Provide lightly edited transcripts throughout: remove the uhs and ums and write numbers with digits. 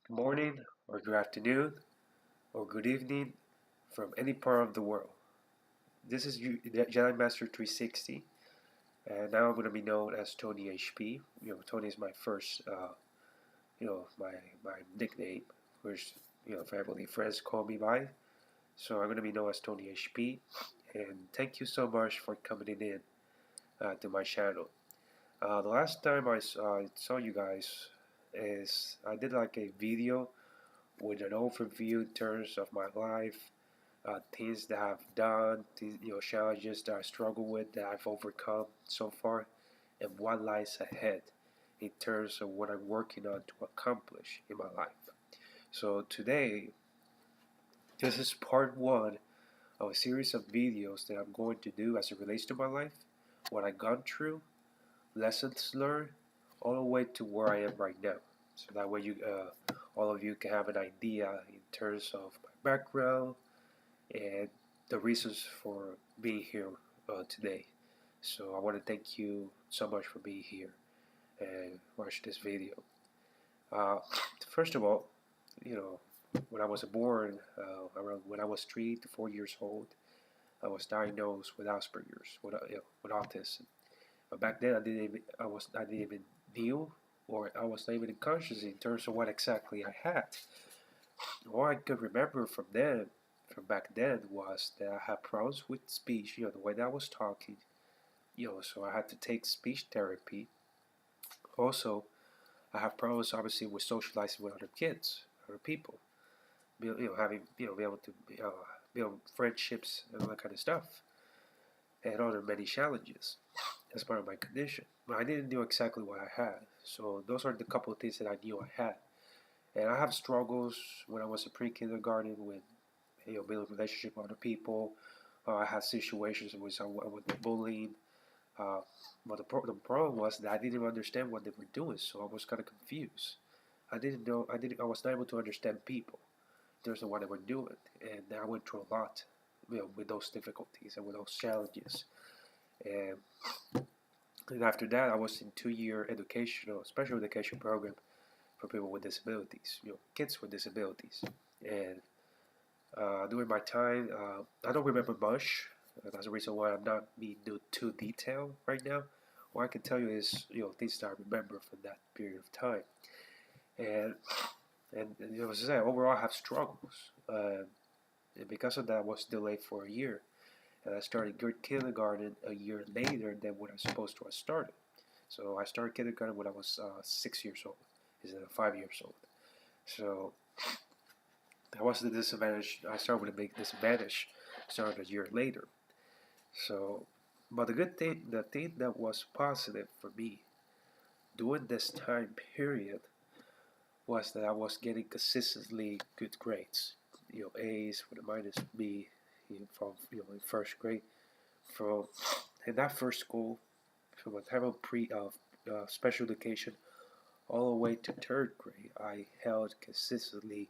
Good morning, or good afternoon, or good evening from any part of the world. This is Jedi Master 360, and now I'm going to be known as Tony HP. Tony is my first, my nickname, which family friends call me by. So I'm going to be known as Tony HP, and thank you so much for coming in to my channel. The last time I saw you guys is I did like a video with an overview in terms of my life, things that I've done, challenges that I struggle with that I've overcome so far, and what lies ahead in terms of what I'm working on to accomplish in my life. So today, this is part one of a series of videos that I'm going to do as it relates to my life, what I've gone through, lessons learned, all the way to where I am right now. So that way all of you can have an idea in terms of my background and the reasons for being here today. So I want to thank you so much for being here and watch this video. Uh, First of all, you know, when I was born, around when I was 3 to 4 years old, I was diagnosed with Asperger's, with autism. But back then, I didn't even knew, or I was not even conscious in terms of what exactly I had. All I could remember from back then, was that I had problems with speech, the way that I was talking, so I had to take speech therapy. Also, I have problems obviously with socializing with other kids, other people, having, be able to build friendships and all that kind of stuff, and other many challenges as part of my condition. But I didn't know exactly what I had, so those are the couple of things that I knew I had. And I have struggles when I was in pre-kindergarten with building relationship with other people. I had situations in which I would be bullied. Uh, but the problem was that I didn't even understand what they were doing, so I was kind of confused. I didn't know. I was not able to understand people in terms of what they were doing, and I went through a lot, with those difficulties and with those challenges. And, and after that, I was in 2 year educational special education program for people with disabilities, kids with disabilities. And during my time, I don't remember much. That's the reason why I'm not being too detailed right now. What I can tell you is, things that I remember from that period of time. And as I say, overall, I have struggles. And because of that, I was delayed for a year. And I started good kindergarten a year later than when I was supposed to have started. So I started kindergarten when I was 6 years old, instead of 5 years old. So that was the disadvantage. I started with a big disadvantage, started a year later. So, but the thing that was positive for me during this time period was that I was getting consistently good grades. A's with a minus B, from in first grade. From in that first school, from a time of special education all the way to third grade, I held consistently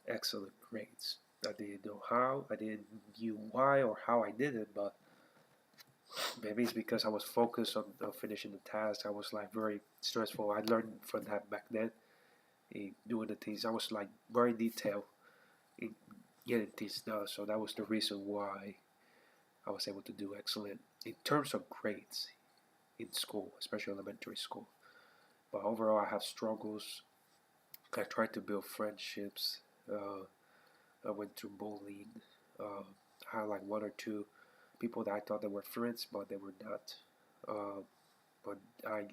excellent grades. I didn't know how, I didn't knew why or how I did it, but maybe it's because I was focused on finishing the task. I was like very stressful. I learned from that back then in doing the things. I was like very detailed in getting things done. So that was the reason why I was able to do excellent in terms of grades in school, especially elementary school. But overall, I have struggles. I tried to build friendships. I went through bullying. I had like one or two people that I thought they were friends, but they were not. Uh, but I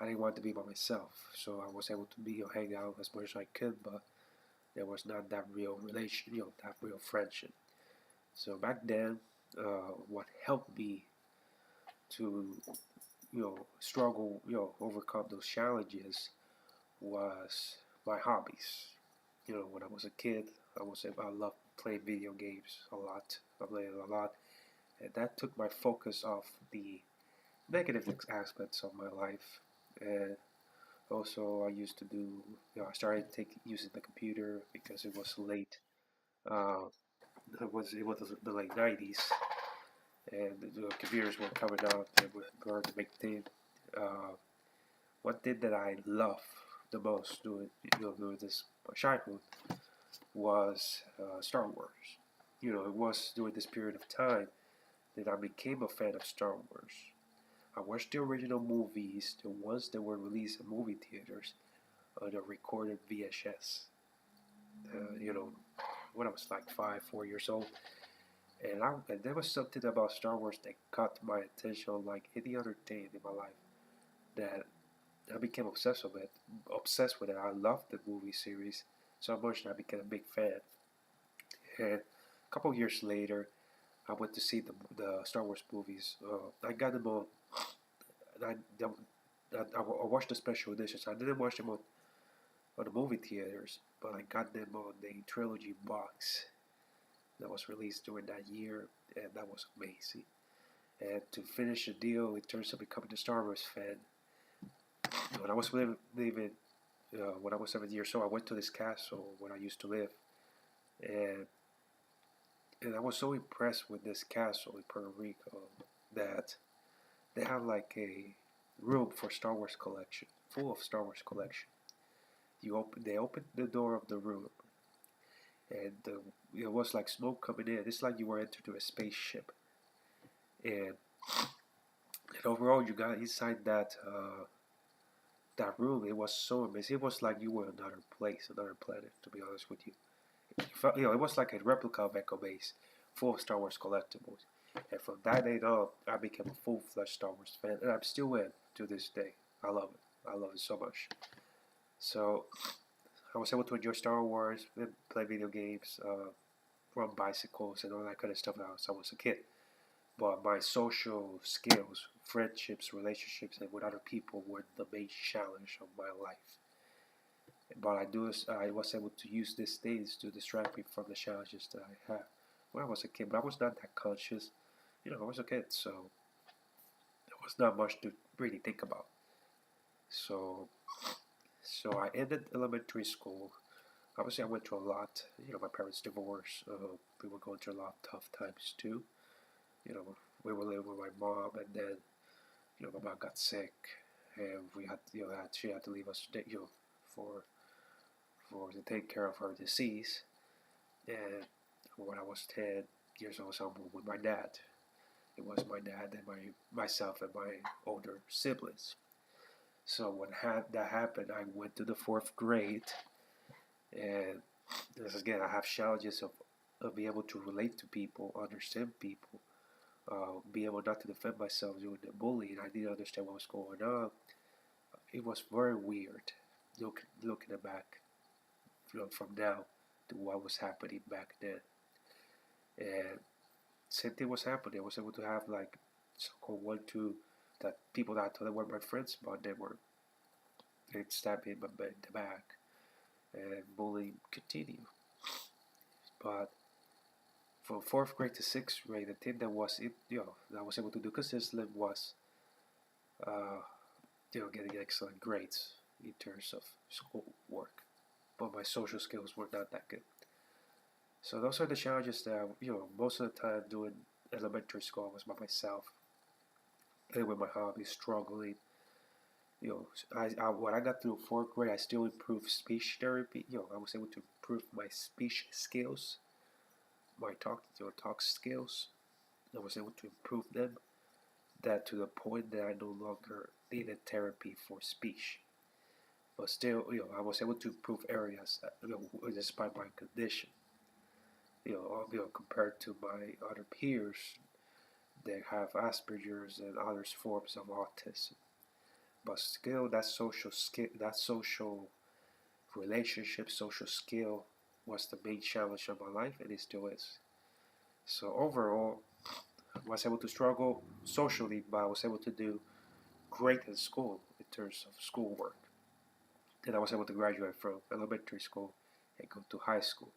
didn't want to be by myself, so I was able to hang out as much as I could, but there was not that real relation, that real friendship. So back then, what helped me to struggle, overcome those challenges was my hobbies. When I was a kid, I loved playing video games a lot. I played it a lot, and that took my focus off the negative aspects of my life. And also, I used to do, I started using the computer because it was late. Uh, it was the late 90s, and the computers were coming out. They were going to make things. One thing that I love the most during this childhood was Star Wars. It was during this period of time that I became a fan of Star Wars. I watched the original movies, the ones that were released in movie theaters, on a recorded VHS. When I was like 4 years old, and there was something about Star Wars that caught my attention like any other thing in my life that I became obsessed with it. Obsessed with it. I loved the movie series so much that I became a big fan. And a couple of years later, I went to see the Star Wars movies. I got them on. I, I watched the special editions. I didn't watch them on the movie theaters, but I got them on the trilogy box that was released during that year, and that was amazing. And to finish the deal in terms of becoming a Star Wars fan, when I was when I was 7 years old, I went to this castle where I used to live, and I was so impressed with this castle in Puerto Rico that they have like a room for Star Wars collection, full of Star Wars collection. They opened the door of the room, and it was like smoke coming in. It's like you were entering a spaceship, and overall, you got inside that room. It was so amazing. It was like you were another place, another planet. To be honest with you, it was like a replica of Echo Base, full of Star Wars collectibles. And from that day on, I became a full-fledged Star Wars fan, and I'm still in to this day. I love it. I love it so much. So I was able to enjoy Star Wars, and play video games, run bicycles, and all that kind of stuff as I was a kid. But my social skills, friendships, relationships, and with other people were the main challenge of my life. But I was able to use these things to distract me from the challenges that I had when I was a kid. But I was not that conscious. I was a kid, so there was not much to really think about. So, so I ended elementary school. Obviously, I went through a lot. My parents divorced. We were going through a lot of tough times too. You know, we were living with my mom, and then my mom got sick, and we had she had to leave us for to take care of her disease. And when I was 10 years old, so I moved with my dad. It was my dad and myself and my older siblings. So when that happened, I went to the fourth grade, and this again, I have challenges of being able to relate to people, understand people, be able not to defend myself during the bullying. I didn't understand what was going on. It was very weird, looking back, from now to what was happening back then. And same thing was happening. I was able to have like so-called 1, 2 that people that I thought they were my friends, but they stabbed me in the back, and bullying continued. But from fourth grade to sixth grade, the thing that that I was able to do consistently was, getting excellent grades in terms of school work. But my social skills were not that good. So those are the challenges that most of the time doing elementary school I was by myself, playing with my hobbies, struggling. When I got through fourth grade, I still improved speech therapy. I was able to improve my speech skills, my talk skills. I was able to improve them. That to the point that I no longer needed therapy for speech. But still, I was able to improve areas that, despite my condition. Compared to my other peers that have Asperger's and other forms of autism. But still, that social relationship, social skill was the main challenge of my life, and it still is. So overall, I was able to struggle socially, but I was able to do great in school in terms of schoolwork. And I was able to graduate from elementary school and go to high school.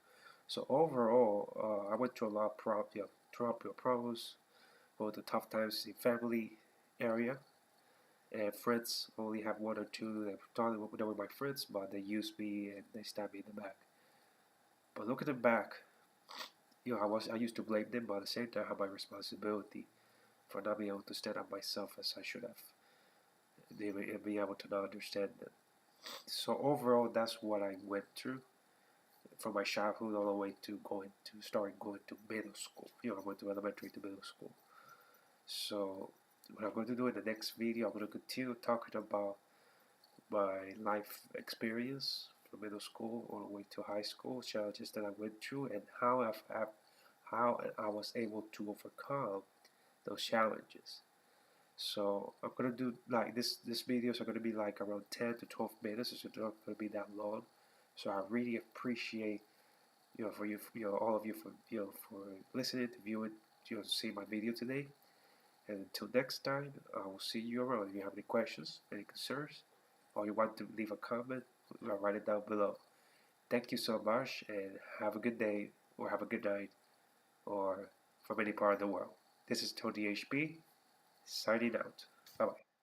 So overall, I went through a lot of problems, both the tough times in family area, and friends. Only have 1 or 2 that thought they were my friends, but they used me and they stabbed me in the back. But looking back, I used to blame them, but at the same time, I have my responsibility for not being able to stand up myself as I should have, and being able to not understand them. So overall, that's what I went through from my childhood all the way to going to middle school. I went to elementary to middle school. So what I'm going to do in the next video, I'm going to continue talking about my life experience from middle school all the way to high school, challenges that I went through, and how I was able to overcome those challenges. So I'm gonna do like this videos are gonna be like around 10 to 12 minutes. It's not gonna be that long. So I really appreciate for all of you for for listening to viewing to see my video today. And until next time, I will see you around. If you have any questions, any concerns, or you want to leave a comment, write it down below. Thank you so much, and have a good day, or have a good night, or from any part of the world. This is Tony HB, signing out. Bye bye.